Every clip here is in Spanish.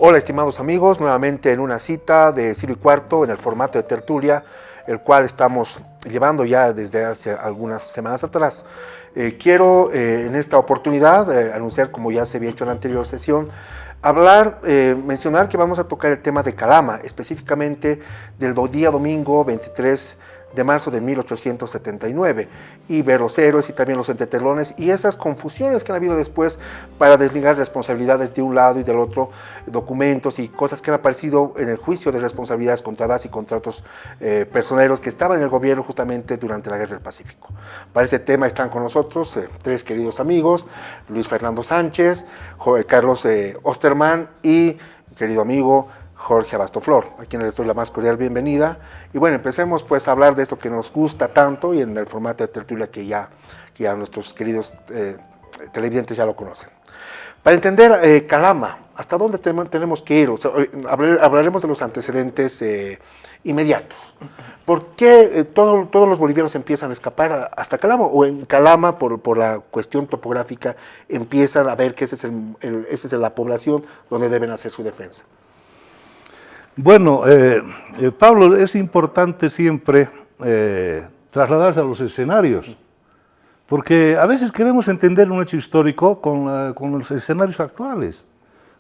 Hola estimados amigos, nuevamente en una cita de Ciro y Cuarto en el formato de tertulia, el cual estamos llevando ya desde hace algunas semanas atrás. Quiero en esta oportunidad anunciar, como ya se había hecho en la anterior sesión, mencionar que vamos a tocar el tema de Calama, específicamente del día domingo 23 de marzo de 1879, y ver los héroes y también los entretelones y esas confusiones que han habido después para desligar responsabilidades de un lado y del otro, documentos y cosas que han aparecido en el juicio de responsabilidades contra DAS y contra otros personeros que estaban en el gobierno justamente durante la Guerra del Pacífico. Para este tema están con nosotros tres queridos amigos: Luis Fernando Sánchez, Carlos Osterman y querido amigo Jorge Abastoflor, a quienes les doy la más cordial bienvenida. Y bueno, empecemos pues a hablar de esto que nos gusta tanto y en el formato de tertulia que ya nuestros queridos televidentes ya lo conocen. Para entender Calama, ¿hasta dónde tenemos que ir? O sea, hablaremos de los antecedentes inmediatos. ¿Por qué todos los bolivianos empiezan a escapar hasta Calama? ¿O en Calama, por la cuestión topográfica, empiezan a ver que esa es la población donde deben hacer su defensa? Bueno, Pablo, es importante siempre trasladarse a los escenarios, porque a veces queremos entender un hecho histórico con los escenarios actuales,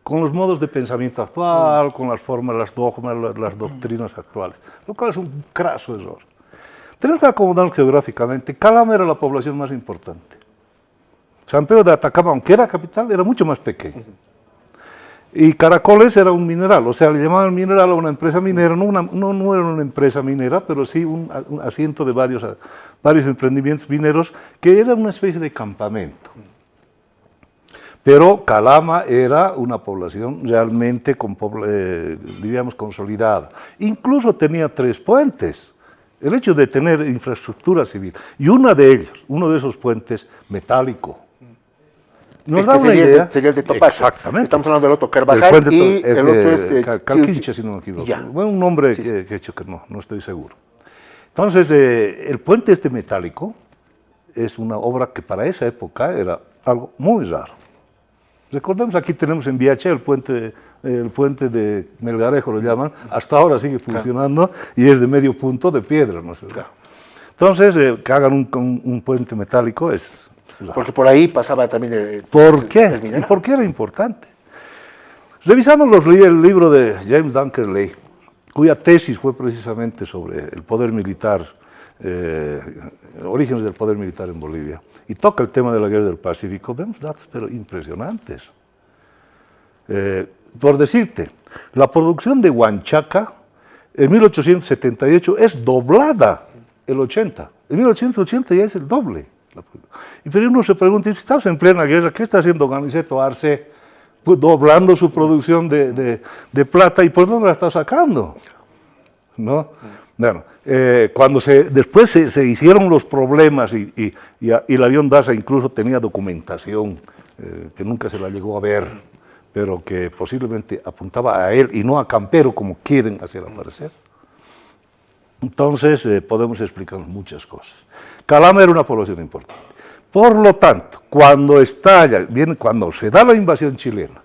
con los modos de pensamiento actual, con las formas, las dogmas, las doctrinas actuales, lo cual es un craso error. Tenemos que acomodarnos geográficamente. Calama era la población más importante. San Pedro de Atacama, aunque era capital, era mucho más pequeño. Y Caracoles era un mineral, o sea, le llamaban mineral a una empresa minera, no era una empresa minera, pero sí un asiento de varios emprendimientos mineros, que era una especie de campamento. Pero Calama era una población realmente, diríamos, consolidada. Incluso tenía 3 puentes. El hecho de tener infraestructura civil, y uno de esos puentes metálico, nos da una idea. Sería el de Topacho. Exactamente. Estamos hablando del otro Carvajal y el otro es Calquinche, si no me equivoco. Bueno, un nombre que he hecho que no estoy seguro. Entonces, el puente metálico es una obra que para esa época era algo muy raro. Recordemos, aquí tenemos en Viache el puente de Melgarejo, lo llaman, hasta ahora sigue funcionando, y es de medio punto de piedra, ¿no es verdad? Entonces, que hagan un puente metálico es... Porque por ahí pasaba también el ¿Por qué? ¿Y por qué era importante? Revisando el libro de James Duncan Leigh, cuya tesis fue precisamente sobre el poder militar, orígenes del poder militar en Bolivia, y toca el tema de la Guerra del Pacífico, vemos datos pero impresionantes. Por decirte, la producción de Huanchaca en 1878 es doblada el 80. En 1880 ya es el doble. Y pero uno se pregunta, si estamos en plena guerra, ¿qué está haciendo Ganiceto Arce doblando su producción de plata y por dónde la está sacando? ¿No? Bueno, cuando después se hicieron los problemas y el avión Daza incluso tenía documentación que nunca se la llegó a ver, pero que posiblemente apuntaba a él y no a Campero como quieren hacer aparecer. Entonces podemos explicar muchas cosas. Calama era una población importante. Por lo tanto, cuando se da la invasión chilena,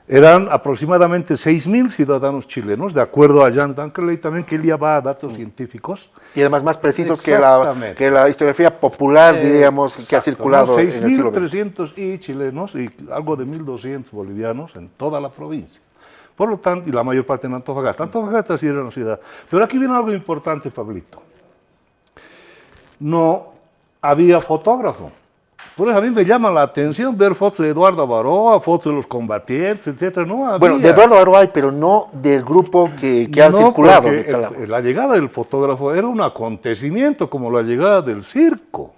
eran aproximadamente 6.000 ciudadanos chilenos, de acuerdo a Jan Dunkerley también, que él ya va a datos científicos. Y además más precisos que la historiografía popular, diríamos, que ha circulado en el siglo XX. 6.300 y chilenos y algo de 1.200 bolivianos en toda la provincia. Por lo tanto, y la mayor parte en Antofagasta. Antofagasta sí era una ciudad. Pero aquí viene algo importante, Pablito. No había fotógrafo. Por eso a mí me llama la atención ver fotos de Eduardo Avaroa, fotos de los combatientes, etc. No había. Bueno, de Eduardo Avaroa hay, pero no del grupo que ha circulado. La llegada del fotógrafo era un acontecimiento como la llegada del circo.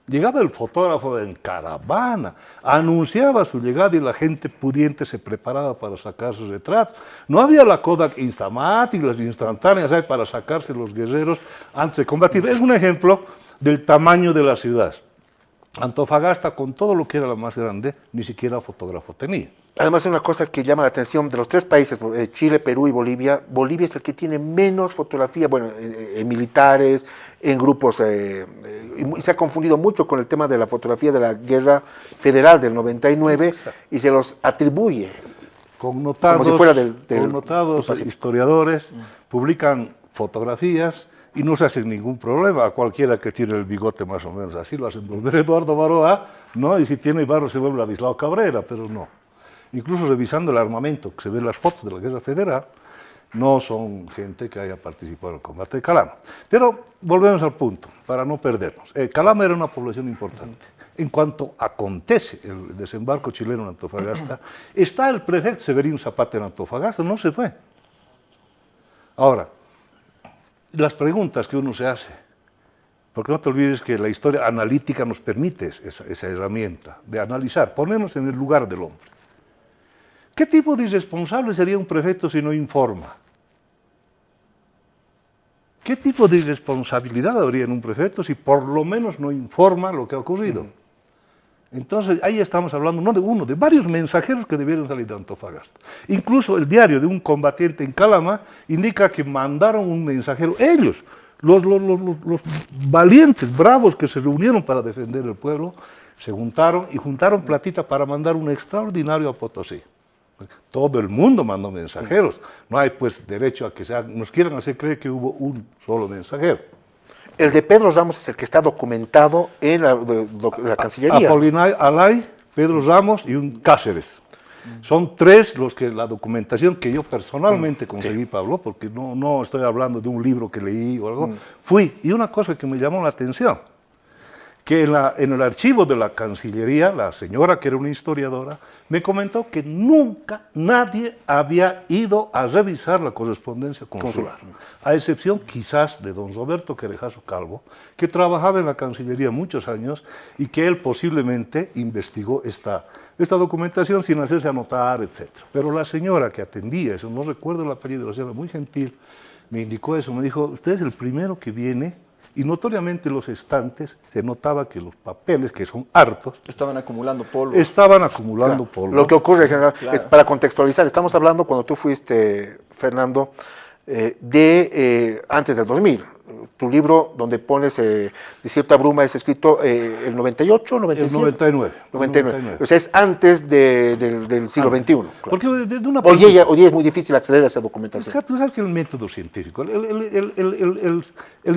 Llegaba el fotógrafo en caravana, anunciaba su llegada y la gente pudiente se preparaba para sacar sus retratos. No había la Kodak Instamat y las instantáneas para sacarse los guerreros antes de combatir. Es un ejemplo del tamaño de la ciudad. Antofagasta, con todo lo que era la más grande, ni siquiera fotógrafo tenía. Además, una cosa que llama la atención de los 3 países, Chile, Perú y Bolivia, Bolivia es el que tiene menos fotografía, bueno, en militares, en grupos, y se ha confundido mucho con el tema de la fotografía de la Guerra Federal del 99. Exacto. Y se los atribuye connotados, como si fuera connotados historiadores publican fotografías y no se hacen ningún problema. A cualquiera que tiene el bigote más o menos así lo hacen volver Eduardo Baroa, ¿no? Y si tiene barro se vuelve Ladislao Cabrera, pero no. Incluso revisando el armamento, que se ven las fotos de la Guerra Federal, no son gente que haya participado en el combate de Calama. Pero volvemos al punto, para no perdernos. Calama era una población importante. En cuanto acontece el desembarco chileno en Antofagasta, está el prefecto Severino Zapata en Antofagasta, no se fue. Ahora, las preguntas que uno se hace, porque no te olvides que la historia analítica nos permite esa herramienta de analizar, ponernos en el lugar del hombre. ¿Qué tipo de irresponsable sería un prefecto si no informa? ¿Qué tipo de irresponsabilidad habría en un prefecto si por lo menos no informa lo que ha ocurrido? Entonces, ahí estamos hablando no de uno, de varios mensajeros que debieron salir de Antofagasta. Incluso el diario de un combatiente en Calama indica que mandaron un mensajero, ellos, los valientes, bravos que se reunieron para defender el pueblo, se juntaron y juntaron platita para mandar un extraordinario a Potosí. Todo el mundo mandó mensajeros. No hay pues derecho a que nos quieran hacer creer que hubo un solo mensajero. El de Pedro Ramos es el que está documentado en la Cancillería. Apolinay Alay, Pedro Ramos y un Cáceres. Son tres la documentación que yo personalmente conseguí, Pablo, porque no estoy hablando de un libro que leí o algo. Fui, y una cosa que me llamó la atención, que en el archivo de la Cancillería, la señora, que era una historiadora, me comentó que nunca nadie había ido a revisar la correspondencia consular, a excepción quizás de don Roberto Querejazo Calvo, que trabajaba en la Cancillería muchos años y que él posiblemente investigó esta documentación sin hacerse anotar, etc. Pero la señora que atendía eso, no recuerdo el apellido, la señora muy gentil, me indicó eso, me dijo, usted es el primero que viene. Y notoriamente los estantes, se notaba que los papeles, que son hartos, estaban acumulando polvo. Estaban acumulando polvo. Lo que ocurre, general, para contextualizar, estamos hablando cuando tú fuiste, Fernando, antes del 2000. Tu libro, donde pones de cierta bruma, es escrito el 98, 97. El 99. O sea, es antes del siglo XXI. Claro. Porque de una hoy día es muy difícil acceder a esa documentación. Tú sabes que el método científico, el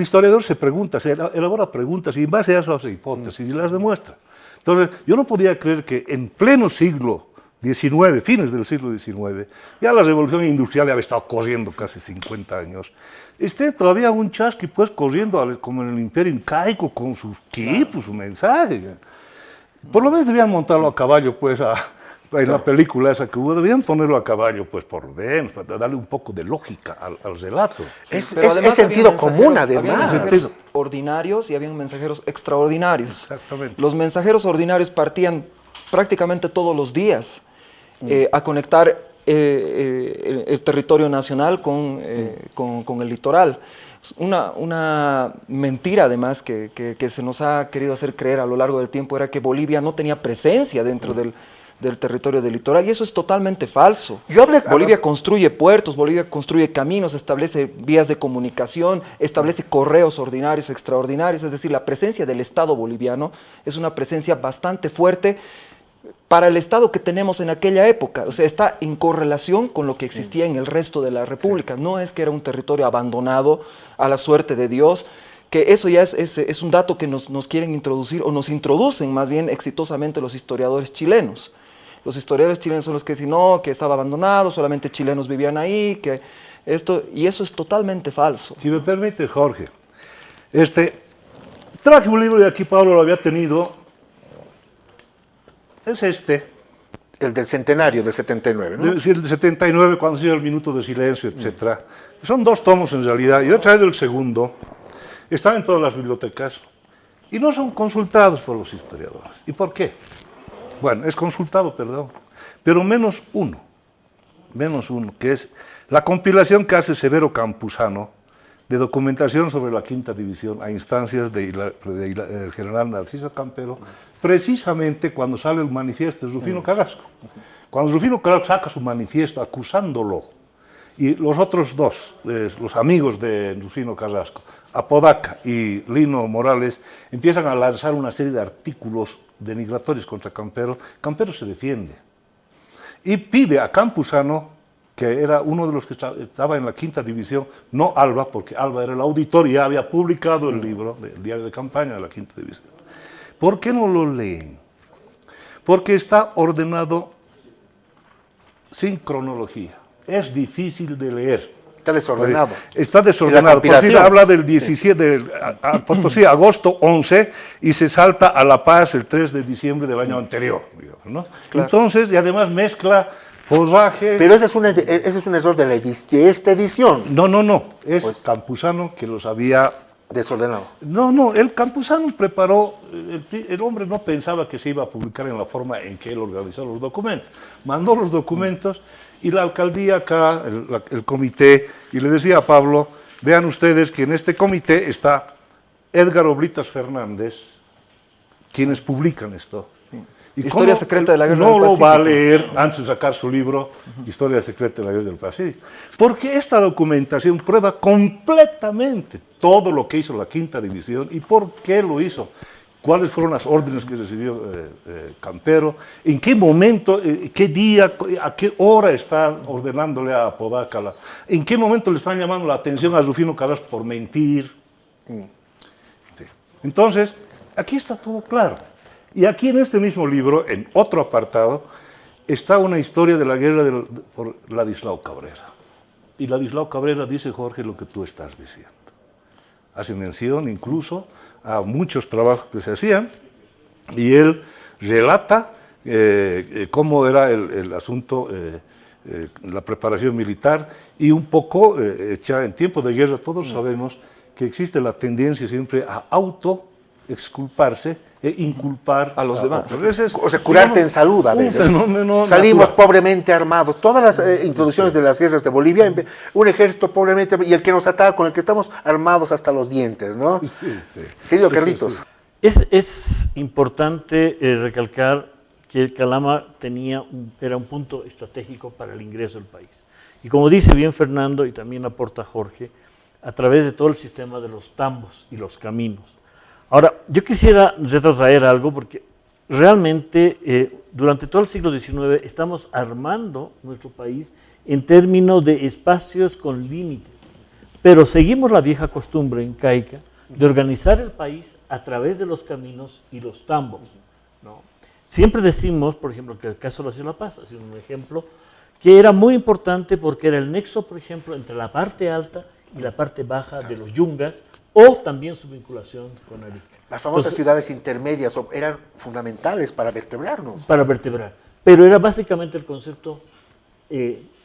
historiador se pregunta, se elabora preguntas y en base a eso hace hipótesis y las demuestra. Entonces, yo no podía creer que en pleno siglo XIX, fines del siglo XIX, ya la revolución industrial ya había estado corriendo casi 50 años, esté todavía un chasqui pues corriendo como en el imperio incaico con sus quipos, su mensaje. Por lo menos debían montarlo a caballo pues en la película esa que hubo, debían ponerlo a caballo pues por lo menos, para darle un poco de lógica al relato. Sí, es sentido común además. Había mensajeros ordinarios y habían mensajeros extraordinarios. Exactamente. Los mensajeros ordinarios partían prácticamente todos los días a conectar el territorio nacional con el litoral. Una mentira además que se nos ha querido hacer creer a lo largo del tiempo era que Bolivia no tenía presencia dentro del territorio del litoral, y eso es totalmente falso. Bolivia construye puertos, Bolivia construye caminos, establece vías de comunicación, establece correos ordinarios, extraordinarios, es decir, la presencia del Estado boliviano es una presencia bastante fuerte para el Estado que tenemos en aquella época. O sea, está en correlación con lo que existía en el resto de la República. No es que era un territorio abandonado a la suerte de Dios, que eso ya es un dato que nos quieren introducir, o nos introducen más bien exitosamente los historiadores chilenos. Los historiadores chilenos son los que dicen, no, que estaba abandonado, solamente chilenos vivían ahí, que esto, y eso es totalmente falso. Si me permite, Jorge, traje un libro y aquí Pablo lo había tenido. Es el del centenario, del 79, ¿no? El 79, cuando se dio el minuto de silencio, etc. Son 2 tomos en realidad. Yo he traído el segundo. Están en todas las bibliotecas y no son consultados por los historiadores. ¿Y por qué? Bueno, es consultado, perdón, pero menos uno, que es la compilación que hace Severo Campuzano de documentación sobre la Quinta División a instancias del general Narciso Campero, precisamente cuando sale el manifiesto de Rufino Carrasco. Cuando Rufino Carrasco saca su manifiesto acusándolo, y los otros dos, los amigos de Rufino Carrasco, Apodaca y Lino Morales, empiezan a lanzar una serie de artículos denigratorios contra Campero, Campero se defiende. y pide a Campuzano, que era uno de los que estaba en la quinta división, no Alba, porque Alba era el auditor y ya había publicado el libro, el diario de campaña de la quinta división. ¿Por qué no lo leen? Porque está ordenado sin cronología. Es difícil de leer. Está desordenado. Está desordenado. Por si habla del 17, Potosí, agosto 11, y se salta a La Paz el 3 de diciembre del año anterior. ¿No? Claro. Entonces, y además mezcla forraje. Pero ese es un error de esta edición. No. Es Pues, Campuzano que los había... desordenado. No, el Campuzano preparó, el hombre no pensaba que se iba a publicar en la forma en que él organizó los documentos. Mandó los documentos y la alcaldía acá, el comité, y le decía a Pablo, vean ustedes que en este comité está Edgar Oblitas Fernández, quienes publican esto. ¿Y Historia secreta de la Guerra no del Pacífico? lo va a leer antes de sacar su libro, Historia secreta de la Guerra del Pacífico? Porque esta documentación prueba completamente todo lo que hizo la Quinta División y por qué lo hizo. Cuáles fueron las órdenes que recibió Campero, en qué momento, qué día, a qué hora está ordenándole a Apodaca, en qué momento le están llamando la atención a Rufino Carrasco por mentir. Entonces, aquí está todo claro. Y aquí en este mismo libro, en otro apartado, está una historia de la guerra por Ladislao Cabrera. Y Ladislao Cabrera dice, Jorge, lo que tú estás diciendo. Hace mención incluso a muchos trabajos que se hacían, y él relata cómo era el asunto, la preparación militar, y un poco, ya en tiempo de guerra, todos sabemos que existe la tendencia siempre a auto-exculparse e inculpar a los demás. O sea, curarte en salud a veces. Salimos pobremente armados. Todas las introducciones de las guerras de Bolivia, un ejército pobremente, y el que nos ataca, con el que estamos armados hasta los dientes, ¿no? Sí. Querido Carlitos. Es importante recalcar que el Calama era un punto estratégico para el ingreso del país. Y como dice bien Fernando, y también aporta Jorge, a través de todo el sistema de los tambos y los caminos. Ahora, yo quisiera retrotraer algo porque realmente durante todo el siglo XIX estamos armando nuestro país en términos de espacios con límites, pero seguimos la vieja costumbre incaica de organizar el país a través de los caminos y los tambos, ¿no? Siempre decimos, por ejemplo, que el caso de la Ciudad de La Paz, ha sido un ejemplo, que era muy importante porque era el nexo, por ejemplo, entre la parte alta y la parte baja de los yungas, o también su vinculación con Arica. Las famosas ciudades intermedias eran fundamentales para vertebrarnos. Para vertebrar. Pero era básicamente el concepto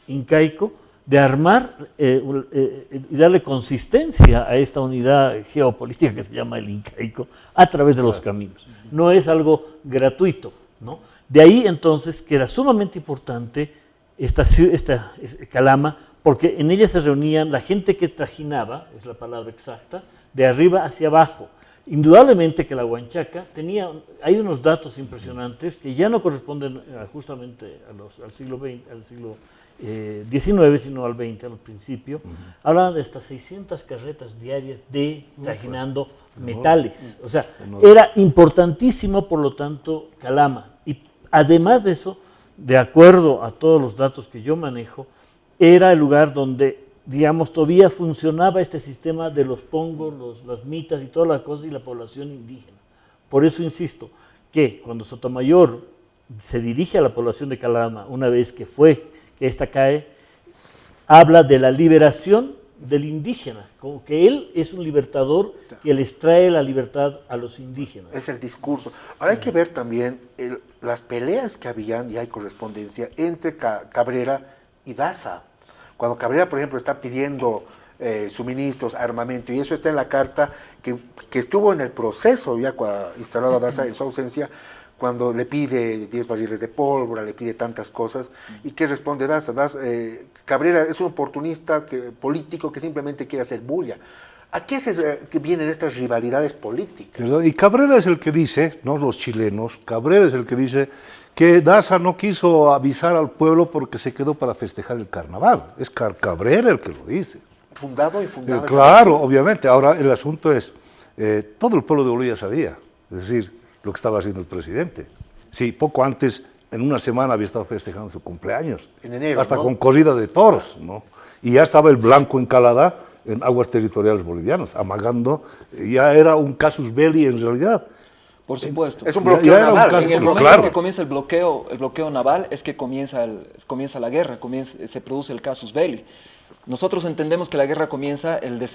incaico de armar y darle consistencia a esta unidad geopolítica que se llama el incaico a través de los caminos. No es algo gratuito, ¿no? De ahí entonces que era sumamente importante esta Calama, porque en ella se reunían la gente que trajinaba, es la palabra exacta, de arriba hacia abajo. Indudablemente que la Huanchaca hay unos datos impresionantes que ya no corresponden justamente al siglo XIX, sino al XX, al principio. Hablaban de hasta 600 carretas diarias trajinando metales. O sea, era importantísimo, por lo tanto, Calama. Y además de eso, de acuerdo a todos los datos que yo manejo, era el lugar donde, digamos, todavía funcionaba este sistema de los pongos, las mitas y todas las cosas, y la población indígena. Por eso insisto que cuando Sotomayor se dirige a la población de Calama, una vez que esta cae, habla de la liberación del indígena, como que él es un libertador que les trae la libertad a los indígenas. Es el discurso. Ahora hay que ver también las peleas que habían, y hay correspondencia, entre Cabrera y Daza. Cuando Cabrera, por ejemplo, está pidiendo suministros, armamento, y eso está en la carta que estuvo en el proceso, ya instalado Daza en su ausencia, cuando le pide 10 barriles de pólvora, le pide tantas cosas, ¿y qué responde Daza? Cabrera es un oportunista político que simplemente quiere hacer bulla. ¿A qué vienen estas rivalidades políticas? Y Cabrera es el que dice, no los chilenos, Cabrera es el que dice que Daza no quiso avisar al pueblo porque se quedó para festejar el carnaval. Es Cabrera el que lo dice. Fundado y fundado. Claro, obviamente. Ahora el asunto es, todo el pueblo de Bolivia sabía, es decir, lo que estaba haciendo el presidente. Sí, poco antes en una semana había estado festejando su cumpleaños. En enero, hasta ¿no? con corrida de toros, ¿no? Y ya estaba el blanco Encalada en aguas territoriales bolivianas, amagando, ya era un casus belli en realidad. Por supuesto. Es un Ya- bloqueo ya era un naval. caso- En el Pero momento claro. en que comienza el bloqueo naval es que comienza la guerra, se produce el casus belli. Nosotros entendemos que la guerra comienza el día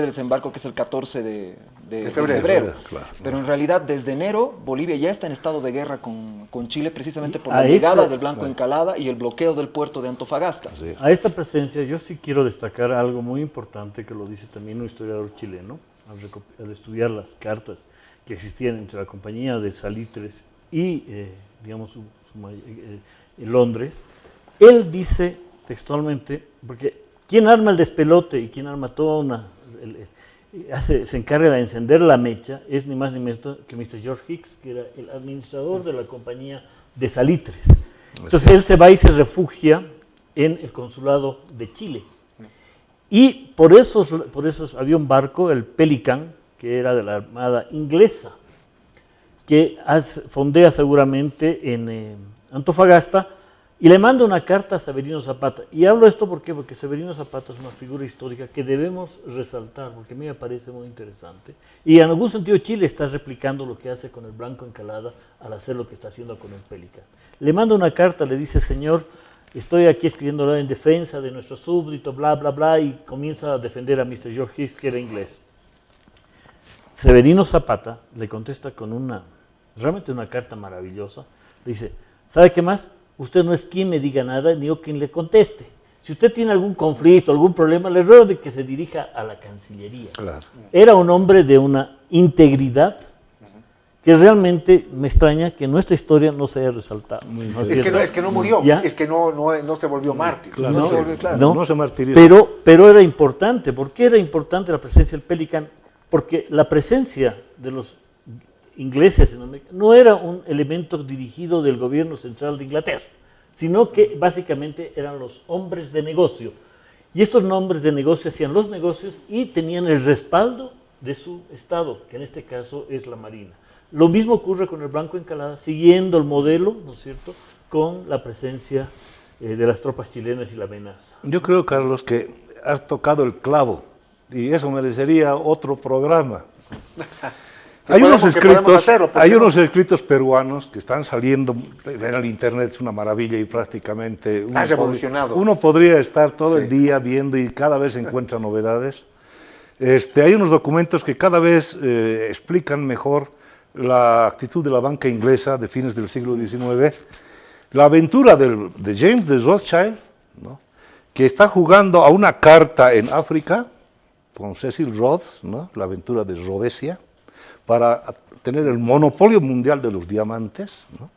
del desembarco, que es el 14 de febrero. Claro. Pero en realidad desde enero Bolivia ya está en estado de guerra con Chile, precisamente por A la llegada esta- del Blanco Encalada y el bloqueo del puerto de Antofagasta. Así es. A esta presencia yo sí quiero destacar algo muy importante que lo dice también un historiador chileno al estudiar las cartas que existían entre la compañía de salitres y, digamos, Londres. Él dice textualmente, porque quien arma el despelote y quien arma toda se encarga de encender la mecha es ni más ni menos que Mr. George Hicks, que era el administrador de la compañía de salitres. Entonces él se va y se refugia en el consulado de Chile. Y por eso había un barco, el Pelican, que era de la Armada inglesa, que fondea seguramente en Antofagasta, y le manda una carta a Severino Zapata. Y hablo esto ¿por qué? Porque Severino Zapata es una figura histórica que debemos resaltar, porque a mí me parece muy interesante. Y en algún sentido Chile está replicando lo que hace con el Blanco Encalada al hacer lo que está haciendo con el Pelican. Le manda una carta, le dice, señor, estoy aquí escribiéndola en defensa de nuestro súbdito, bla, bla, bla, y comienza a defender a Mr. George Hicks, que era inglés. Severino Zapata le contesta con realmente una carta maravillosa. Le dice, ¿sabe qué más? Usted no es quien me diga nada, ni yo quien le conteste. Si usted tiene algún conflicto, algún problema, le ruego de que se dirija a la Cancillería. Claro. Era un hombre de una integridad que realmente me extraña que en nuestra historia no se haya resaltado. ¿no es cierto? Es que no murió, ¿Ya? es que no se volvió mártir. Claro, No, sí. claro. No se martirizó. Pero era importante. ¿Por qué era importante la presencia del Pelican? Porque la presencia de los ingleses en América no era un elemento dirigido del gobierno central de Inglaterra, sino que básicamente eran los hombres de negocio. Y estos hombres de negocio hacían los negocios y tenían el respaldo de su Estado, que en este caso es la Marina. Lo mismo ocurre con el Blanco Encalada, siguiendo el modelo, ¿no es cierto?, con la presencia de las tropas chilenas y la amenaza. Yo creo, Carlos, que has tocado el clavo y eso merecería otro programa. Hay podemos hacerlo, ¿por qué hay no? unos escritos peruanos que están saliendo en el internet, es una maravilla y prácticamente Ha revolucionado. uno podría estar todo el Sí. día viendo y cada vez se encuentra novedades. Hay unos documentos que cada vez explican mejor la actitud de la banca inglesa de fines del siglo XIX, la aventura de James de Rothschild, ¿no?, que está jugando a una carta en África con Cecil Rhodes, ¿no?, la aventura de Rhodesia, para tener el monopolio mundial de los diamantes, ¿no?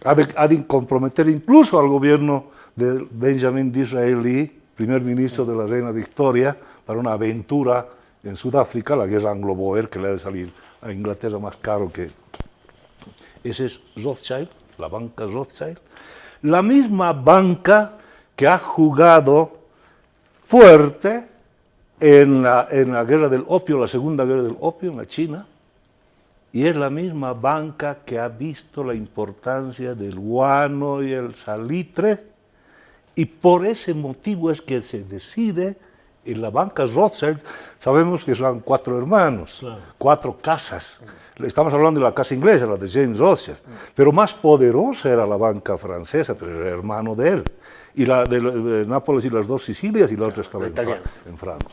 Ha de comprometer incluso al gobierno de Benjamin Disraeli, primer ministro de la reina Victoria, para una aventura en Sudáfrica, la guerra anglo-boer, que le ha de salir a Inglaterra más caro que... Ese es Rothschild, la banca Rothschild. La misma banca que ha jugado fuerte en la guerra del opio, la segunda guerra del opio en la China, y es la misma banca que ha visto la importancia del guano y el salitre, y por ese motivo es que se decide en la banca Rothschild. Sabemos que son 4 hermanos, Claro. 4 casas. Estamos hablando de la casa inglesa, la de James Rothschild, pero más poderosa era la banca francesa, pero era hermano de él, y la de Nápoles y las 2 Sicilias, y la otra estaba la italiana. en Francia.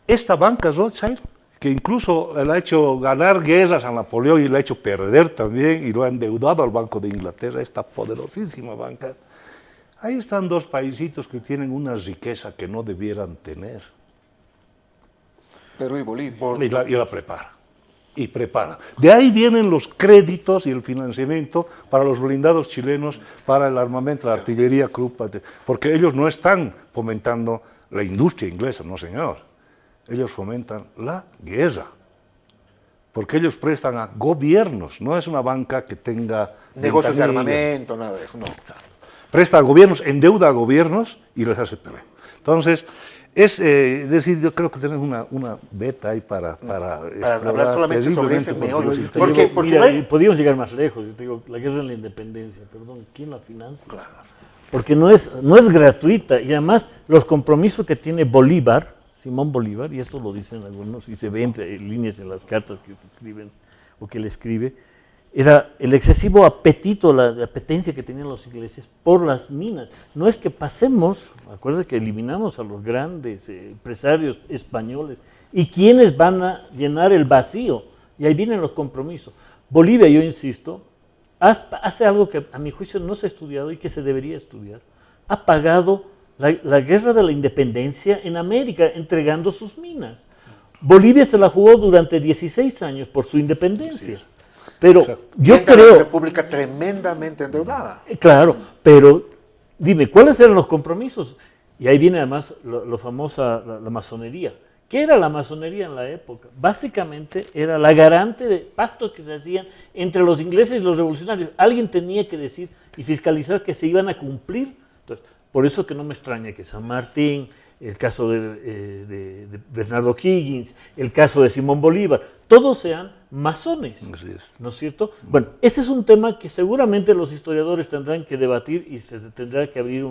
Esta banca Rothschild, que incluso le ha hecho ganar guerras a Napoleón y le ha hecho perder también, y lo ha endeudado al Banco de Inglaterra, esta poderosísima banca, ahí están 2 paisitos que tienen una riqueza que no debieran tener, Perú y Bolivia. y la prepara. Y prepara. De ahí vienen los créditos y el financiamiento para los blindados chilenos, para el armamento, la artillería Krupp, porque ellos no están fomentando la industria inglesa, no señor. Ellos fomentan la guerra, porque ellos prestan a gobiernos, no es una banca que tenga Negocios de ventanilla. armamento, nada de eso, no. Presta a gobiernos, endeuda a gobiernos y les hace pelea. Entonces, Es decir, yo creo que tenemos una beta ahí para hablar solamente sobre ese meollo. Porque Porque podríamos llegar más lejos. Yo te digo, la guerra de la independencia, perdón, ¿quién la financia? Claro. Porque no es gratuita, y además los compromisos que tiene Bolívar, Simón Bolívar, y esto lo dicen algunos, y se ve entre líneas en las cartas que se escriben, o que él escribe, era el excesivo apetito, la apetencia que tenían los ingleses por las minas. No es que pasemos, acuérdate que eliminamos a los grandes empresarios españoles, y quiénes van a llenar el vacío, y ahí vienen los compromisos. Bolivia, yo insisto, hace algo que a mi juicio no se ha estudiado y que se debería estudiar. Ha pagado la guerra de la independencia en América entregando sus minas. Bolivia se la jugó durante 16 años por su independencia. Pero yo creo... Una república tremendamente endeudada. Claro, pero dime, ¿cuáles eran los compromisos? Y ahí viene además lo famosa, la masonería. ¿Qué era la masonería en la época? Básicamente era la garante de pactos que se hacían entre los ingleses y los revolucionarios. Alguien tenía que decir y fiscalizar que se iban a cumplir. Entonces, por eso que no me extraña que San Martín, el caso de Bernardo Higgins, el caso de Simón Bolívar, todos sean masones. Así es. ¿No es cierto? Bueno, ese es un tema que seguramente los historiadores tendrán que debatir y se tendrá que abrir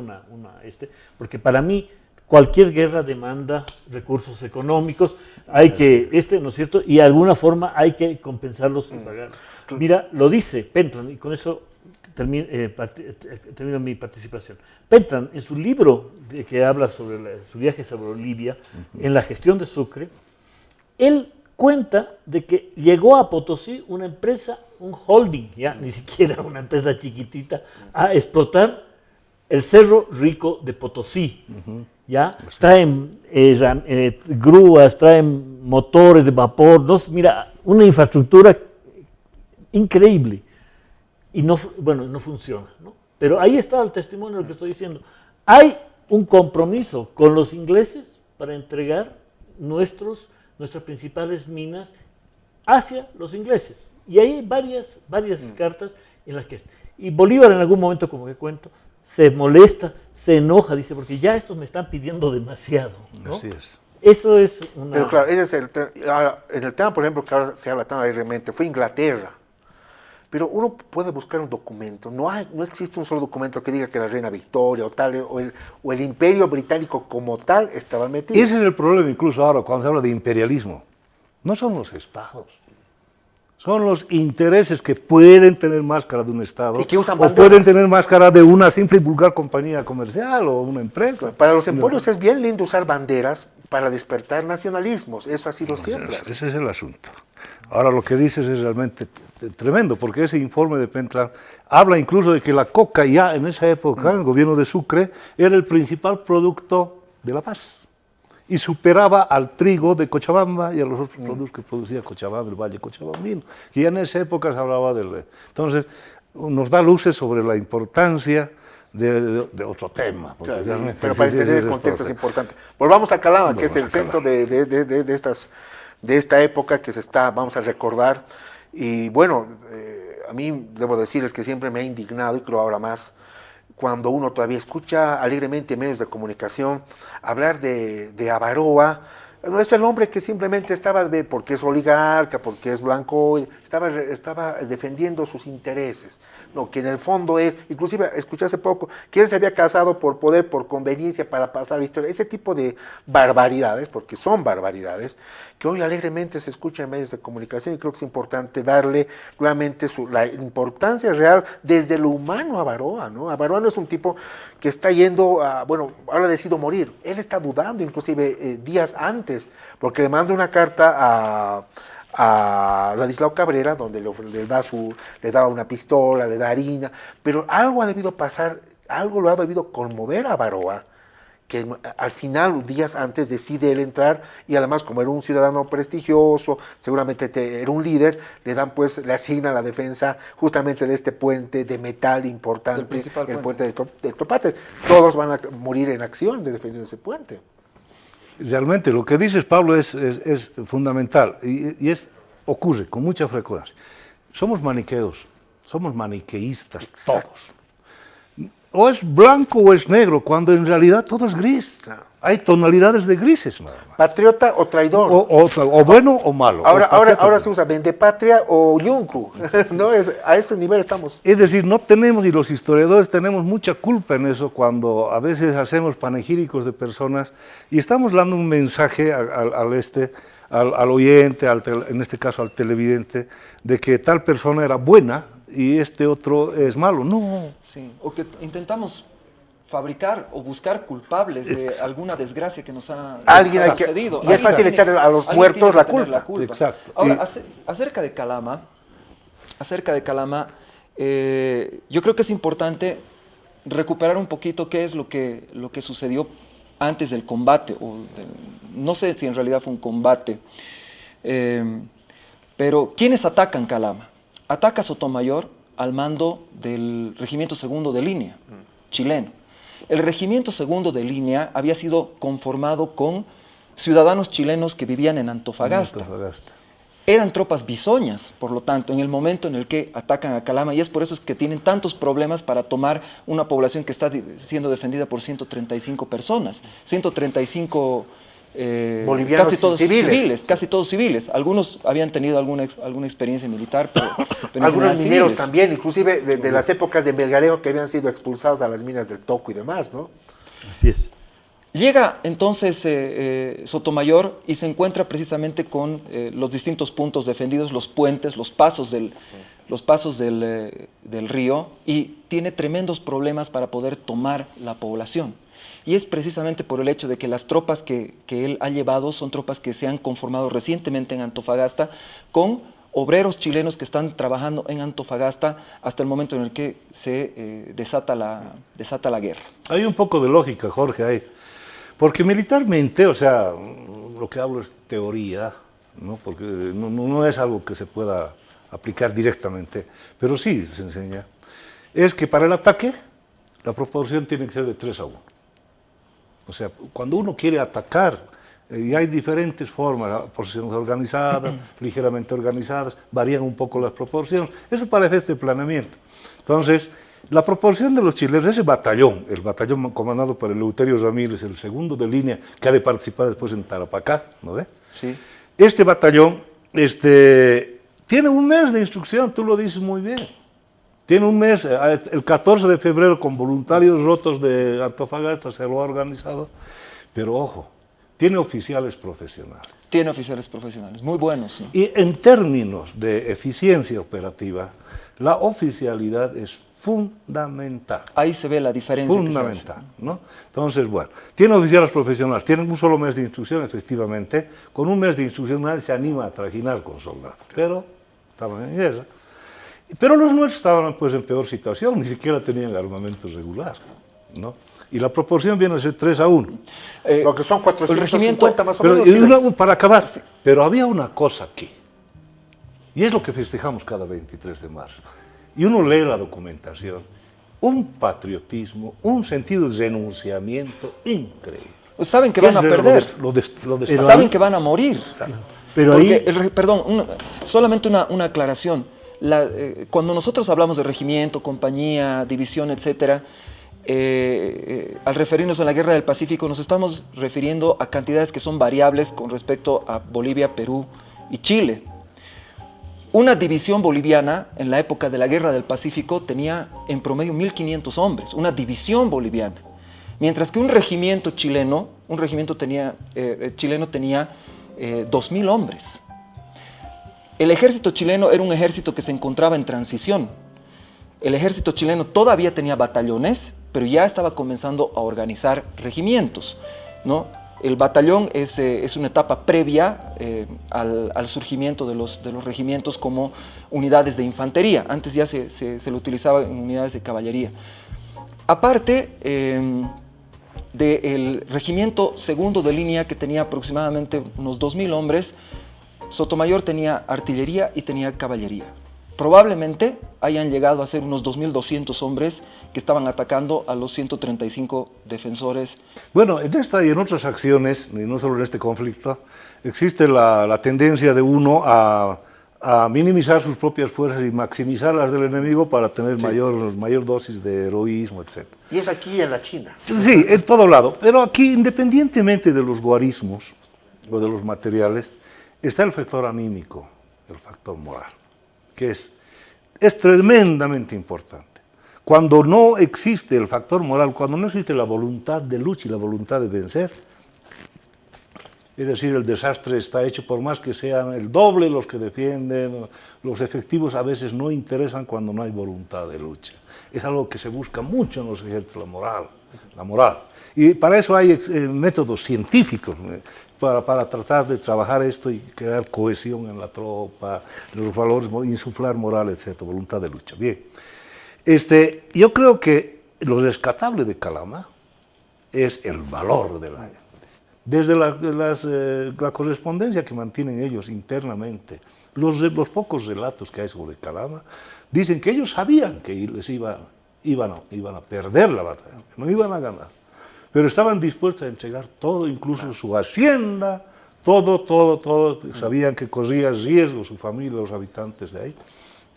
porque para mí cualquier guerra demanda recursos económicos, hay que, ¿no es cierto? Y de alguna forma hay que compensarlos y pagar. Mira, lo dice Pentland, y con eso termino mi participación. Pentland, en su libro que habla sobre su viaje sobre Bolivia, en la gestión de Sucre, él cuenta de que llegó a Potosí una empresa, un holding, ya ni siquiera una empresa chiquitita, a explotar el Cerro Rico de Potosí. ¿Ya? Traen grúas, traen motores de vapor, mira, una infraestructura increíble. Y no funciona, ¿no? Pero ahí está el testimonio de lo que estoy diciendo. Hay un compromiso con los ingleses para entregar nuestras principales minas hacia los ingleses. Y hay varias cartas en las que... Y Bolívar en algún momento, como que cuento, se molesta, se enoja, dice, porque ya estos me están pidiendo demasiado, ¿no? Así es. Eso es una... Pero claro, ese es en el tema, por ejemplo, que ahora se habla tan alegremente, fue Inglaterra. Pero uno puede buscar un documento, no existe un solo documento que diga que la reina Victoria o el imperio británico como tal estaba metido. Ese es el problema incluso ahora cuando se habla de imperialismo. No son los estados, son los intereses que pueden tener máscara de un estado y que usan o banderas. pueden tener máscara de una simple y vulgar compañía comercial o una empresa. Para los emporios es bien lindo usar banderas para despertar nacionalismos, eso ha sido siempre. Ese es el asunto. Ahora lo que dices es realmente tremendo, porque ese informe de Pentland habla incluso de que la coca ya en esa época, el gobierno de Sucre, era el principal producto de la paz y superaba al trigo de Cochabamba y a los otros productos que producía Cochabamba, el Valle Cochabambino, que ya en esa época se hablaba del... Entonces, nos da luces sobre la importancia de otro tema. Claro, sí, pero para entender el contexto es importante. Volvamos a Calama, que es el centro de esta época que vamos a recordar. Y bueno, a mí debo decirles que siempre me ha indignado, y creo ahora más, cuando uno todavía escucha alegremente en medios de comunicación hablar de Avaroa. No es el hombre que simplemente estaba, porque es oligarca, porque es blanco, estaba defendiendo sus intereses. No, que en el fondo él, inclusive escuché hace poco, que él se había casado por poder, por conveniencia, para pasar la historia. Ese tipo de barbaridades, porque son barbaridades, que hoy alegremente se escucha en medios de comunicación, y creo que es importante darle nuevamente la importancia real desde lo humano a Avaroa, ¿no? Avaroa no es un tipo que está yendo ahora decidido morir. Él está dudando, inclusive días antes, porque le manda una carta a Ladislao Cabrera, donde le da una pistola, le da harina, pero algo ha debido pasar, algo lo ha debido conmover a Avaroa, que al final, días antes, decide él entrar, y además, como era un ciudadano prestigioso, seguramente era un líder, le asigna la defensa justamente de este puente de metal importante, el puente de Topate. Todos van a morir en acción de defender ese puente. Realmente lo que dices, Pablo, es fundamental y ocurre con mucha frecuencia. Somos maniqueos, somos maniqueístas. Exacto. Todos. o es blanco o es negro, cuando en realidad todo es gris. Claro. Hay tonalidades de grises nada más. Patriota o traidor. O bueno o malo. Ahora se usa vendepatria o yuncu. ¿No? A ese nivel estamos. Es decir, no tenemos, y los historiadores tenemos mucha culpa en eso cuando a veces hacemos panegíricos de personas y estamos dando un mensaje al oyente, en este caso al televidente, de que tal persona era buena y este otro es malo. No. Sí, o que intentamos fabricar o buscar culpables de alguna desgracia que nos ha sucedido. Y es fácil echar a los muertos la culpa. Exacto. Ahora, acerca de Calama, yo creo que es importante recuperar un poquito qué es lo que sucedió antes del combate, no sé si en realidad fue un combate, pero ¿quiénes atacan Calama? Ataca Sotomayor al mando del Regimiento Segundo de Línea, chileno. El Regimiento Segundo de Línea había sido conformado con ciudadanos chilenos que vivían en Antofagasta. Eran tropas bisoñas, por lo tanto, en el momento en el que atacan a Calama, y es por eso es que tienen tantos problemas para tomar una población que está siendo defendida por 135 personas, 135 bolivianos casi todos civiles. Casi todos civiles. Algunos habían tenido alguna experiencia militar, pero algunos mineros civiles también, inclusive de las épocas de Melgarejo, que habían sido expulsados a las minas del Toco y demás, ¿no? Así es. Llega entonces Sotomayor y se encuentra precisamente con los distintos puntos defendidos, los puentes, los pasos del río, y tiene tremendos problemas para poder tomar la población. Y es precisamente por el hecho de que las tropas que él ha llevado son tropas que se han conformado recientemente en Antofagasta con obreros chilenos que están trabajando en Antofagasta hasta el momento en el que se desata la guerra. Hay un poco de lógica, Jorge, ahí. Porque militarmente, o sea, lo que hablo es teoría, ¿no? Porque no es algo que se pueda aplicar directamente, pero sí se enseña. Es que para el ataque la proporción tiene que ser de 3-1. O sea, cuando uno quiere atacar, y hay diferentes formas, posiciones organizadas, ligeramente organizadas, varían un poco las proporciones. Eso para efectos de planeamiento. Entonces, la proporción de los chilenos, ese batallón, el batallón comandado por Eleuterio Ramírez, el segundo de línea, que ha de participar después en Tarapacá, ¿no ves? Sí. Este batallón tiene un mes de instrucción, tú lo dices muy bien. Tiene un mes, el 14 de febrero, con voluntarios rotos de Antofagasta, se lo ha organizado. Pero ojo, tiene oficiales profesionales. Tiene oficiales profesionales, muy buenos. Sí. Y en términos de eficiencia operativa, la oficialidad es fundamental. Ahí se ve la diferencia. Fundamental, ¿no? Entonces, bueno, tiene oficiales profesionales, tienen un solo mes de instrucción, efectivamente. Con un mes de instrucción nadie se anima a trajinar con soldados, pero estaban en guerra. Pero los nuestros estaban pues en peor situación, ni siquiera tenían armamento regular, ¿no? Y la proporción viene a ser 3-1. Lo que son 450 más o menos. Pero, para acabar, pero había una cosa aquí, y es lo que festejamos cada 23 de marzo. Y uno lee la documentación, un patriotismo, un sentido de renunciamiento increíble. Saben que van a perder, saben que van a morir. Pero porque, perdón, solamente una aclaración. Cuando nosotros hablamos de regimiento, compañía, división, etcétera, al referirnos a la Guerra del Pacífico, nos estamos refiriendo a cantidades que son variables con respecto a Bolivia, Perú y Chile. Una división boliviana en la época de la Guerra del Pacífico tenía en promedio 1.500 hombres, una división boliviana. Mientras que un regimiento chileno tenía 2.000 hombres. El ejército chileno era un ejército que se encontraba en transición. El ejército chileno todavía tenía batallones, pero ya estaba comenzando a organizar regimientos, ¿no? El batallón es una etapa previa al surgimiento de los regimientos como unidades de infantería. Antes ya se lo utilizaba en unidades de caballería. Aparte del regimiento segundo de línea, que tenía aproximadamente unos 2.000 hombres, Sotomayor tenía artillería y tenía caballería. Probablemente hayan llegado a ser unos 2.200 hombres que estaban atacando a los 135 defensores. Bueno, en esta y en otras acciones, y no solo en este conflicto, existe la tendencia de uno a a minimizar sus propias fuerzas y maximizar las del enemigo para tener mayor dosis de heroísmo, etc. Y es aquí en la China. Sí, en todo lado. Pero aquí, independientemente de los guarismos o de los materiales, está el factor anímico, el factor moral, que es tremendamente importante. Cuando no existe el factor moral, cuando no existe la voluntad de lucha y la voluntad de vencer, es decir, el desastre está hecho por más que sean el doble los que defienden, los efectivos a veces no interesan cuando no hay voluntad de lucha. Es algo que se busca mucho en los ejércitos, la moral. Y para eso hay métodos científicos, para tratar de trabajar esto y crear cohesión en la tropa, los valores, insuflar moral, etc., voluntad de lucha. Bien, yo creo que lo rescatable de Calama es el valor de la gente. Desde la correspondencia que mantienen ellos internamente, los pocos relatos que hay sobre Calama, dicen que ellos sabían que les iban a perder la batalla, que no iban a ganar, pero estaban dispuestos a entregar todo, incluso su hacienda, todo, sabían que corría riesgo su familia, los habitantes de ahí,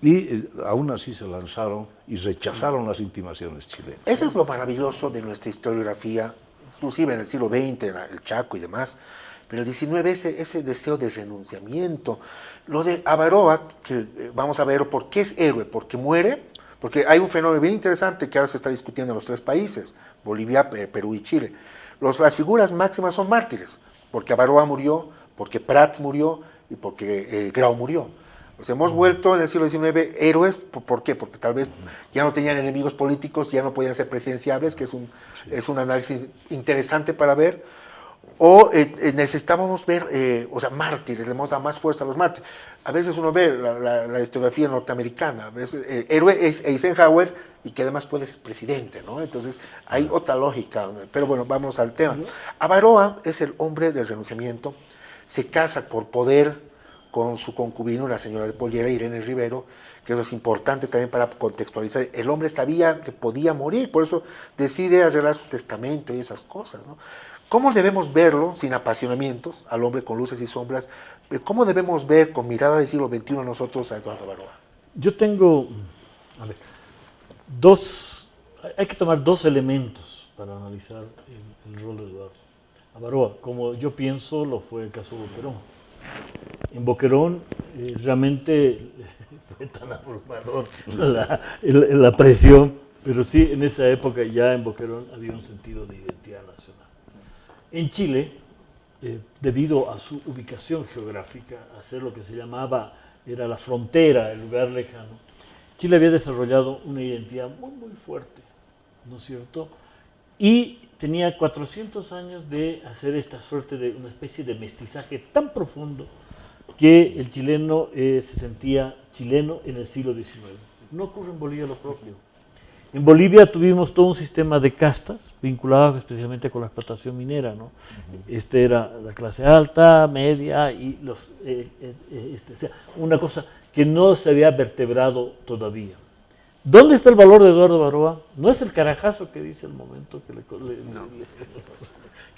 y aún así se lanzaron y rechazaron las intimaciones chilenas. Eso es lo maravilloso de nuestra historiografía, inclusive en el siglo XX, el Chaco y demás, pero el XIX ese deseo de renunciamiento. Lo de Avaroa, que vamos a ver por qué es héroe, porque muere, porque hay un fenómeno bien interesante que ahora se está discutiendo en los tres países, Bolivia, Perú y Chile. Las figuras máximas son mártires, porque Avaroa murió, porque Prat murió y porque Grau murió. Nos hemos vuelto en el siglo XIX héroes, ¿por qué? Porque tal vez ya no tenían enemigos políticos, ya no podían ser presidenciables, que es un análisis interesante para ver, o necesitábamos ver, mártires, le hemos dado más fuerza a los mártires. A veces uno ve la historiografía norteamericana, a veces el héroe es Eisenhower y que además puede ser presidente, ¿no? Entonces hay otra lógica, pero bueno, vamos al tema. Avaroa es el hombre del renunciamiento, se casa por poder con su concubino, la señora de Pollera, Irene Rivero, que eso es importante también para contextualizar. El hombre sabía que podía morir, por eso decide arreglar su testamento y esas cosas, ¿no? ¿Cómo debemos verlo, sin apasionamientos, al hombre con luces y sombras? ¿Cómo debemos ver, con mirada del siglo XXI, nosotros a Eduardo Avaroa? Yo tengo, hay que tomar dos elementos para analizar el rol de Eduardo Avaroa. Como yo pienso, lo fue el caso de Boquerón. En Boquerón realmente fue tan abrumador la presión, pero sí, en esa época ya en Boquerón había un sentido de identidad nacional. En Chile, debido a su ubicación geográfica, a ser lo que se llamaba, era la frontera, el lugar lejano, Chile había desarrollado una identidad muy, muy fuerte, ¿no es cierto? Y tenía 400 años de hacer esta suerte de una especie de mestizaje tan profundo que el chileno se sentía chileno en el siglo XIX. No ocurre en Bolivia lo propio. En Bolivia tuvimos todo un sistema de castas vinculados especialmente con la explotación minera, ¿no? Era la clase alta, media y una cosa que no se había vertebrado todavía. ¿Dónde está el valor de Eduardo Avaroa? No es el carajazo que dice el momento que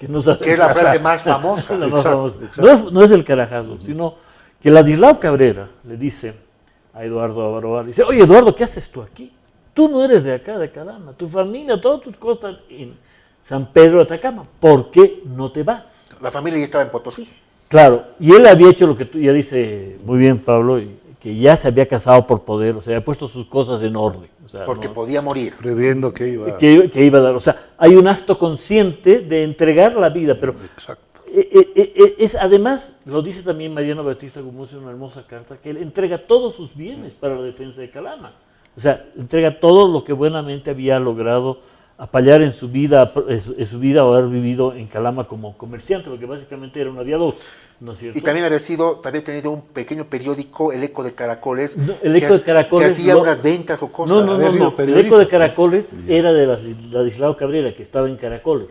nos que es la frase más famosa. No es el carajazo, sino que Ladislao Cabrera le dice a Eduardo Avaroa, dice, oye Eduardo, ¿qué haces tú aquí? Tú no eres de acá, de Calama, tu familia, todas tus cosas en San Pedro de Atacama, ¿por qué no te vas? La familia ya estaba en Potosí. Claro, y él había hecho lo que tú ya dice muy bien, Pablo, que ya se había casado por poder, o sea, había puesto sus cosas en orden. O sea, porque podía morir. Previendo que iba a dar. O sea, hay un acto consciente de entregar la vida, pero exacto. Además, lo dice también Mariano Bautista Gumucio en una hermosa carta, que él entrega todos sus bienes para la defensa de Calama. O sea, entrega todo lo que buenamente había logrado apallar en su vida o haber vivido en Calama como comerciante, porque básicamente era un aviador, ¿no es cierto? Y también había tenido un pequeño periódico, El Eco de Caracoles, que hacía unas ventas o cosas. No. El Eco de Caracoles era de Ladislao Cabrera, que estaba en Caracoles.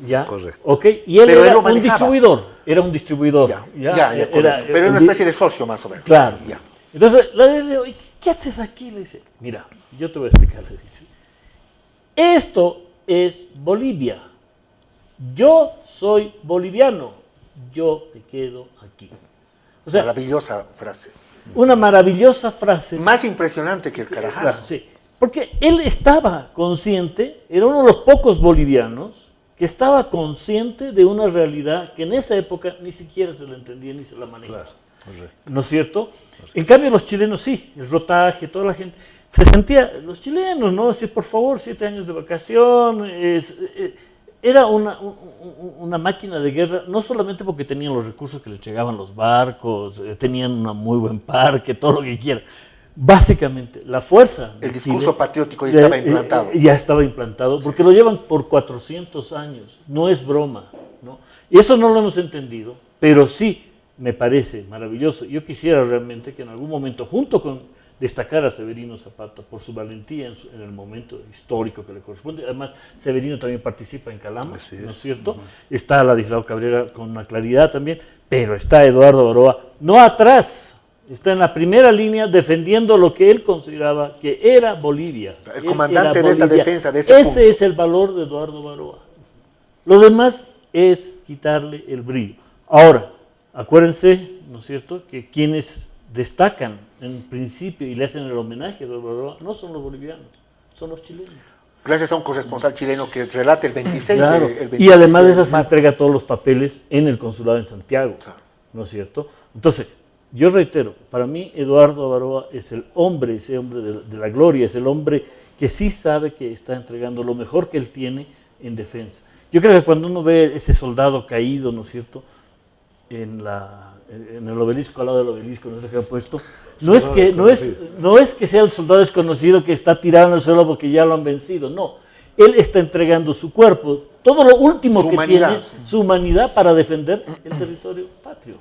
Ya. Correcto. Okay. Y él era un distribuidor. Era un distribuidor. Pero era una especie de socio más o menos. Claro. Ya. Entonces, le dice, ¿qué haces aquí? Le dice, mira, yo te voy a explicar, le dice. Esto es Bolivia. Yo soy boliviano. Yo me quedo aquí. O sea, maravillosa frase. una maravillosa frase. Más impresionante que el Claro, Carajazo. sí, porque él estaba consciente, era uno de los pocos bolivianos que estaba consciente de una realidad que en esa época ni siquiera se la entendía ni se la manejaba. Correcto. ¿No es cierto? En cambio los chilenos sí, el rotaje, toda la gente, se sentía, los chilenos, ¿no? Decir, por favor, 7 años de vacación, era una máquina de guerra, no solamente porque tenían los recursos que les llegaban los barcos, tenían un muy buen parque, todo lo que quieran. Básicamente, la fuerza de El discurso Chile, patriótico ya estaba implantado. ya estaba implantado, porque lo llevan por 400 años, no es broma, ¿no? Y eso no lo hemos entendido, pero sí me parece maravilloso. Yo quisiera realmente que en algún momento, junto con destacar a Severino Zapata por su valentía en el momento histórico que le corresponde, además Severino también participa en Calama, Así ¿no es. es cierto? Está Ladislao Cabrera con una claridad también, pero está Eduardo Baroa, no atrás, está en la primera línea defendiendo lo que él consideraba que era Bolivia. El Él comandante era de esa Bolivia. defensa, de ese punto. Ese es el valor de Eduardo Baroa. Lo demás es quitarle el brillo. Ahora, acuérdense, ¿no es cierto?, que quienes destacan en principio y le hacen el homenaje a Eduardo Baroa no son los bolivianos, son los chilenos. Gracias a un corresponsal chileno que relata el 26 Claro. el 26 Y además de eso de se marzo. entrega todos los papeles en el consulado en Santiago, ¿no es cierto? Entonces, yo reitero, para mí Eduardo Baroa es el hombre, ese hombre de la gloria, es el hombre que sí sabe que está entregando lo mejor que él tiene en defensa. Yo creo que cuando uno ve ese soldado caído, ¿no es cierto?, en el obelisco, al lado del obelisco, no sé qué ha puesto, no es que sea el soldado desconocido que está tirado en el suelo porque ya lo han vencido, no. Él está entregando su cuerpo, todo lo último Su que humanidad. tiene, su humanidad para defender el territorio patrio.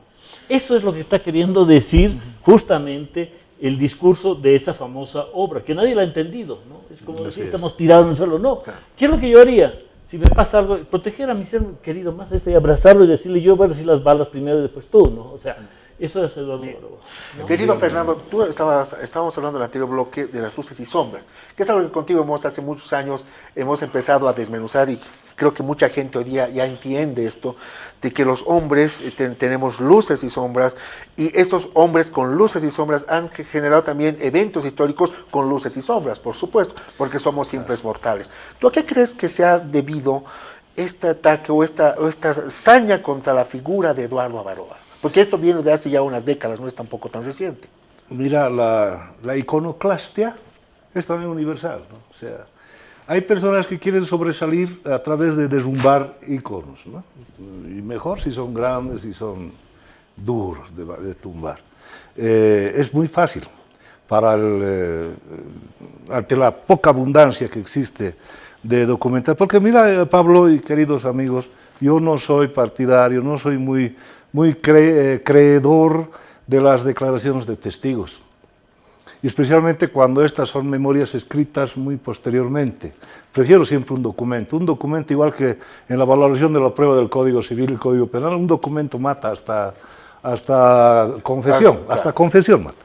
Eso es lo que está queriendo decir justamente el discurso de esa famosa obra, que nadie la ha entendido, ¿no? Es como decir, estamos tirados en el suelo. No, ¿qué es lo que yo haría? Si me pasa algo, proteger a mi ser querido más y abrazarlo y decirle, yo voy a recibir las balas primero y después tú, ¿no? O sea, eso es Eduardo Baroa, ¿no? Querido Fernando, tú estábamos hablando en el anterior bloque de las luces y sombras, que es algo que contigo hace muchos años hemos empezado a desmenuzar y creo que mucha gente hoy día ya entiende esto, de que los hombres tenemos luces y sombras, y estos hombres con luces y sombras han generado también eventos históricos con luces y sombras, por supuesto, porque somos simples mortales. ¿Tú a qué crees que se ha debido este ataque o esta hazaña contra la figura de Eduardo Baroa? Porque esto viene de hace ya unas décadas, no es tampoco tan reciente. Mira, la iconoclastia es también universal, ¿no? O sea, hay personas que quieren sobresalir a través de derrumbar iconos, ¿no? Y mejor si son grandes y son duros de tumbar. Es muy fácil para ante la poca abundancia que existe de documentar. Porque mira, Pablo y queridos amigos, yo no soy partidario, no soy muy creedor de las declaraciones de testigos, y especialmente cuando estas son memorias escritas muy posteriormente. Prefiero siempre un documento igual que en la valoración de la prueba del Código Civil y el Código Penal, un documento mata hasta confesión, hasta confesión mata.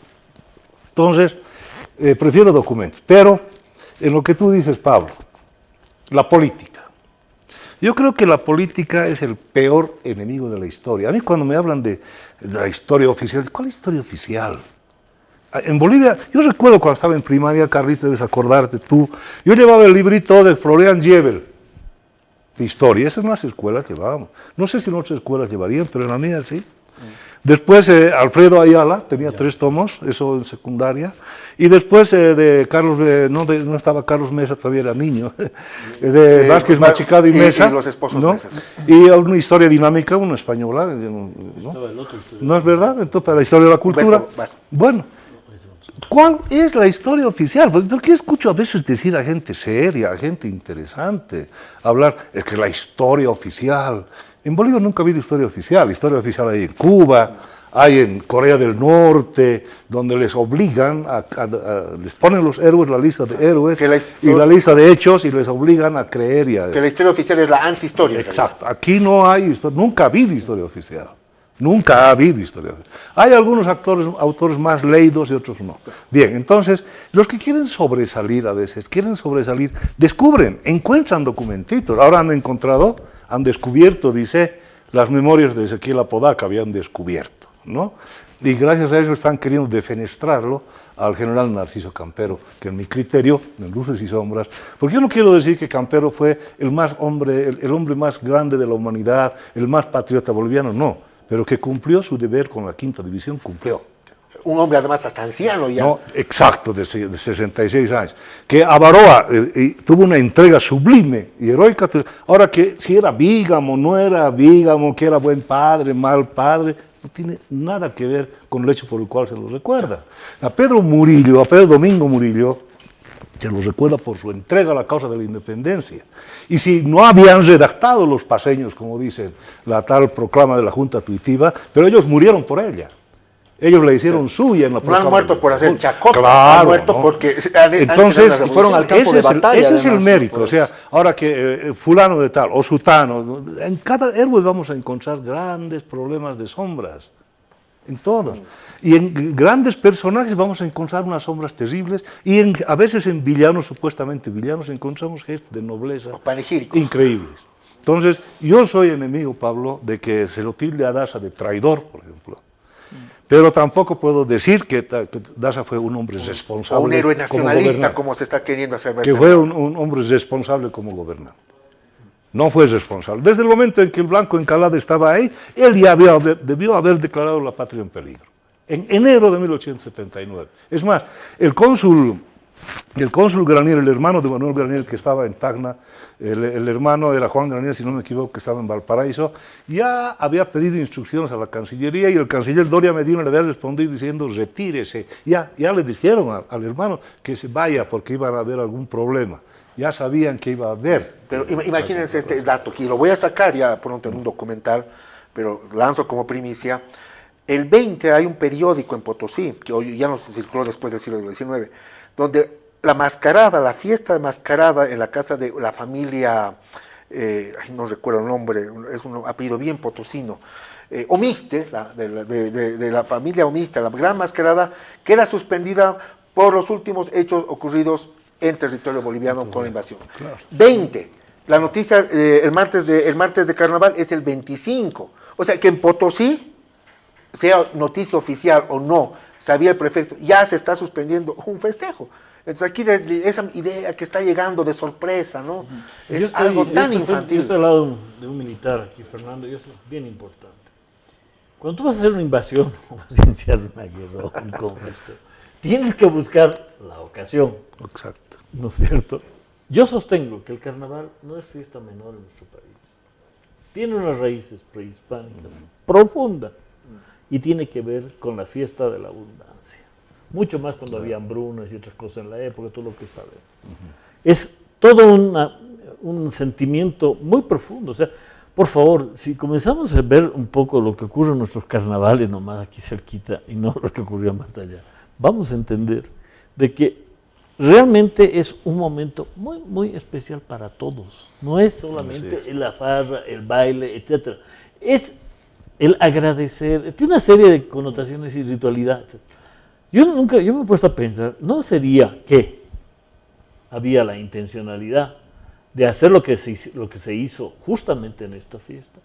Entonces, prefiero documentos, pero en lo que tú dices, Pablo, la política. Yo creo que la política es el peor enemigo de la historia. A mí cuando me hablan de la historia oficial, ¿cuál historia oficial? En Bolivia, yo recuerdo cuando estaba en primaria, Carlis, debes acordarte tú, yo llevaba el librito de Florian Zwiebel, de historia, esas en las escuelas llevábamos. No sé si en otras escuelas llevarían, pero en la mía sí. Después Alfredo Ayala, tenía 3 tomos, eso en secundaria, y después de Carlos, no estaba Carlos Mesa, todavía era niño, de Vázquez Machicado y Mesa, y los esposos ¿no? Mesas. Y una historia dinámica, una española, ¿no? ¿No es verdad? Entonces, para la historia de la cultura, Humberto Vaz. bueno, ¿cuál es la historia oficial? Porque escucho a veces decir a gente seria, a gente interesante, hablar, es que la historia oficial. En Bolivia nunca ha habido historia oficial hay en Cuba, hay en Corea del Norte, donde les obligan, les ponen los héroes la lista de héroes y la lista de hechos y les obligan a creer. Que la historia oficial es la antihistoria. Exacto, aquí no hay historia, nunca ha habido historia oficial. Nunca ha habido historia. Hay algunos autores más leídos y otros no. Bien, entonces, los que quieren sobresalir a veces, descubren, encuentran documentitos. Ahora han descubierto, dice, las memorias de Ezequiel Apodaca habían descubierto, ¿no? y gracias a eso están queriendo defenestrarlo al general Narciso Campero, que en mi criterio, en luces y sombras, porque yo no quiero decir que Campero fue el hombre más grande de la humanidad, el más patriota boliviano, no, pero que cumplió su deber con la quinta división, cumplió. Un hombre además hasta anciano ya. No, exacto, de 66 años, que Avaroa tuvo una entrega sublime y heroica. Ahora, que si era vígamo, no era vígamo, que era buen padre, mal padre, no tiene nada que ver con el hecho por el cual se lo recuerda. A Pedro Domingo Murillo, se lo recuerda por su entrega a la causa de la independencia. Y si no habían redactado los paseños, como dicen la tal proclama de la Junta Tuitiva, pero ellos murieron por ella. Ellos la hicieron suya en la No han muerto por hacer chacota, claro, han muerto ¿no? porque entonces y fueron al campo de batalla. Ese es el además, mérito. pues. O sea, ahora que fulano de tal o sutano, ¿no? En cada héroe vamos a encontrar grandes problemas de sombras, en todos. Y en grandes personajes vamos a encontrar unas sombras terribles, y a veces en villanos, supuestamente villanos, encontramos gestos de nobleza panegíricos increíbles. Entonces, yo soy enemigo, Pablo, de que se lo tilde a Daza de traidor, por ejemplo. Pero tampoco puedo decir que Daza fue un hombre responsable. o un héroe nacionalista, como como se está queriendo hacer ver. que fue un hombre responsable como gobernante. No fue responsable. Desde el momento en que el Blanco Encalada estaba ahí, él ya debió haber declarado la patria en peligro. En enero de 1879. Es más, el cónsul Granier, el hermano de Manuel Granier, que estaba en Tacna, el hermano era Juan Granier, si no me equivoco, que estaba en Valparaíso, ya había pedido instrucciones a la Cancillería, y el canciller Doria Medina le había respondido diciendo: retírese. Ya le dijeron al hermano que se vaya porque iba a haber algún problema. Ya sabían que iba a haber. Pero imagínense este dato, que lo voy a sacar ya pronto en un documental, pero lanzo como primicia. El 20 hay un periódico en Potosí, que hoy ya no se circuló después del siglo XIX, donde la fiesta de mascarada en la casa de la familia, no recuerdo el nombre, es un apellido bien potosino, Omiste, de la familia Omiste, la gran mascarada, queda suspendida por los últimos hechos ocurridos en territorio boliviano con la invasión. Claro. 20, la noticia, el martes de carnaval es el 25, o sea que en Potosí, sea noticia oficial o no, sabía el prefecto, ya se está suspendiendo un festejo. Entonces aquí esa idea que está llegando de sorpresa, ¿no? Es algo tan infantil. Yo estoy al lado de un militar aquí, Fernando, y eso es bien importante. Cuando tú vas a hacer una invasión o vas a iniciar una guerra o un conflicto, tienes que buscar la ocasión. Exacto. ¿No es cierto? Yo sostengo que el carnaval no es fiesta menor en nuestro país. Tiene unas raíces prehispánicas profundas y tiene que ver con la fiesta de la abundancia. Mucho más cuando había hambrunas y otras cosas en la época, todo lo que sabemos. Es todo un sentimiento muy profundo. O sea, por favor, si comenzamos a ver un poco lo que ocurre en nuestros carnavales, nomás aquí cerquita, y no lo que ocurrió más allá, vamos a entender de que realmente es un momento muy, muy especial para todos. No es solamente la farra, el baile, etc. Es el agradecer, tiene una serie de connotaciones y ritualidad, etc. Yo me he puesto a pensar, ¿no sería que había la intencionalidad de hacer lo que se hizo justamente en esta fiesta?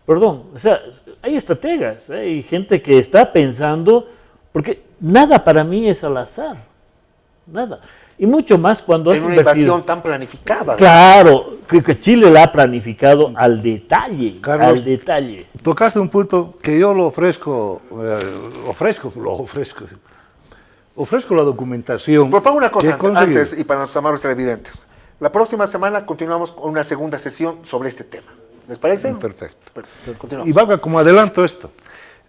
Perdón, o sea, hay estrategas, hay gente que está pensando, porque nada para mí es al azar, nada. Y mucho más cuando en una invasión tan planificada. Claro, que Chile la ha planificado al detalle, Carlos, al detalle. Tocaste un punto que yo lo ofrezco la documentación. Propongo una cosa que antes, y para nuestros amables televidentes. La próxima semana continuamos con una segunda sesión sobre este tema. ¿Les parece? Perfecto. Continuamos. Y valga como adelanto esto.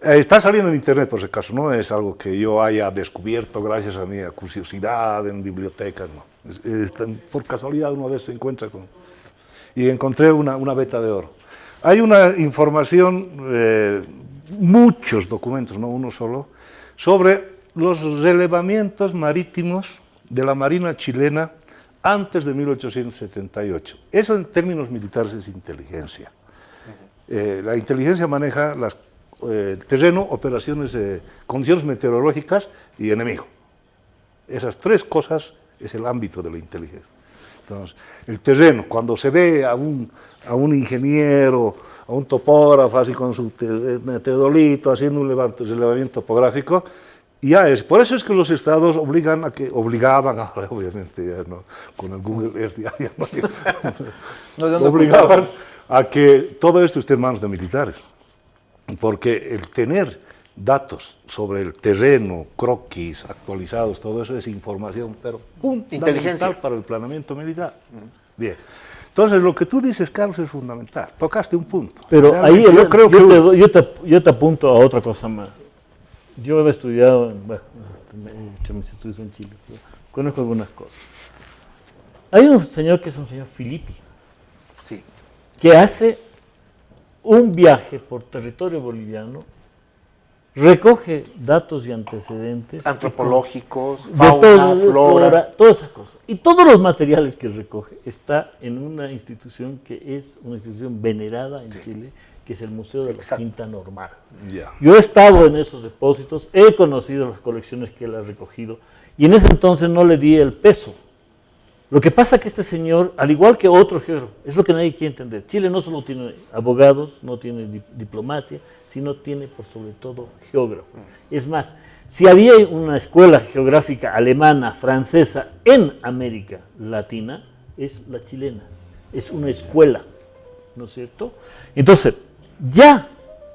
Está saliendo en internet, por si acaso, no es algo que yo haya descubierto gracias a mi curiosidad en bibliotecas, no. Por casualidad una vez se encuentra con... Y encontré una veta de oro. Hay una información, muchos documentos, no uno solo, sobre los relevamientos marítimos de la Marina chilena antes de 1878. Eso en términos militares es inteligencia. La inteligencia maneja terreno, operaciones, condiciones meteorológicas y enemigo. Esas tres cosas es el ámbito de la inteligencia. Entonces, el terreno, cuando se ve a un ingeniero, a un topógrafo así con su teodolito haciendo un relevamiento topográfico, ya es. Por eso es que los estados obligaban, ahora obviamente ya no, con el Google Earth ya no, obligaban a que todo esto esté en manos de militares. Porque el tener datos sobre el terreno, croquis actualizados, todo eso es información, pero fundamental para el planeamiento militar. Bien. Entonces, lo que tú dices, Carlos, es fundamental. Tocaste un punto. Pero realmente, ahí yo creo que yo te apunto a otra cosa más. Yo he estudiado, he hecho mis estudios en Chile, conozco algunas cosas. Hay un señor que es un señor Filippi, Sí. que hace un viaje por territorio boliviano, recoge datos y antecedentes Antropológicos, de fauna, flora. todas esas cosas. Y todos los materiales que recoge está en una institución que es una institución venerada en Chile, que es el Museo de la Quinta Normal. Ya. Yo he estado en esos depósitos, he conocido las colecciones que él ha recogido, y en ese entonces no le di el peso. Lo que pasa es que este señor, al igual que otro geógrafo, es lo que nadie quiere entender. Chile no solo tiene abogados, no tiene diplomacia, sino tiene por sobre todo geógrafos. Es más, si había una escuela geográfica alemana, francesa en América Latina, es la chilena. Es una escuela, ¿no es cierto? Entonces, ya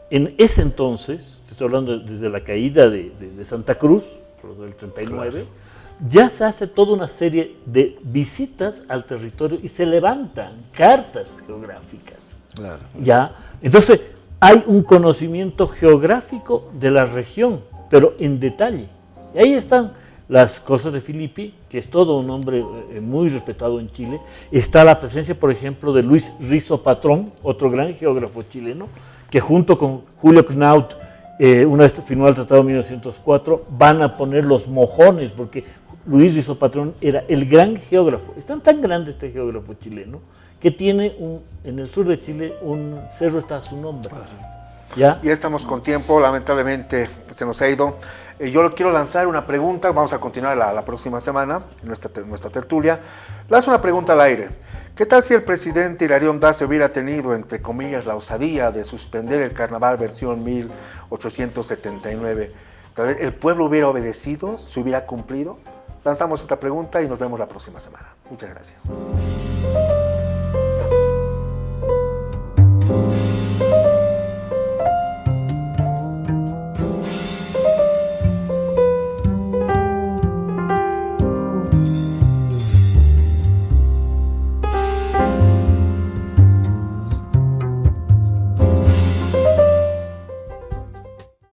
en ese entonces, estoy hablando desde la caída de Santa Cruz, por del 39, claro, ya se hace toda una serie de visitas al territorio y se levantan cartas geográficas. Claro. Ya, entonces hay un conocimiento geográfico de la región, pero en detalle. Y ahí están las cosas de Filippi, que es todo un hombre muy respetado en Chile. Está la presencia, por ejemplo, de Luis Rizo Patrón, otro gran geógrafo chileno, que junto con Julio Knaut, una vez firmó el Tratado de 1904, van a poner los mojones, porque Luis Rizo Patrón era el gran geógrafo. Es tan grande este geógrafo chileno que tiene en el sur de Chile un cerro está a su nombre. ¿Ya? Ya estamos con tiempo, lamentablemente se nos ha ido. Yo quiero lanzar una pregunta, vamos a continuar la próxima semana en nuestra tertulia. Lanzo una pregunta al aire. ¿Qué tal si el presidente Hilarión Daza hubiera tenido, entre comillas, la osadía de suspender el carnaval versión 1879? Tal vez el pueblo hubiera obedecido, se hubiera cumplido. Lanzamos esta pregunta y nos vemos la próxima semana. Muchas gracias.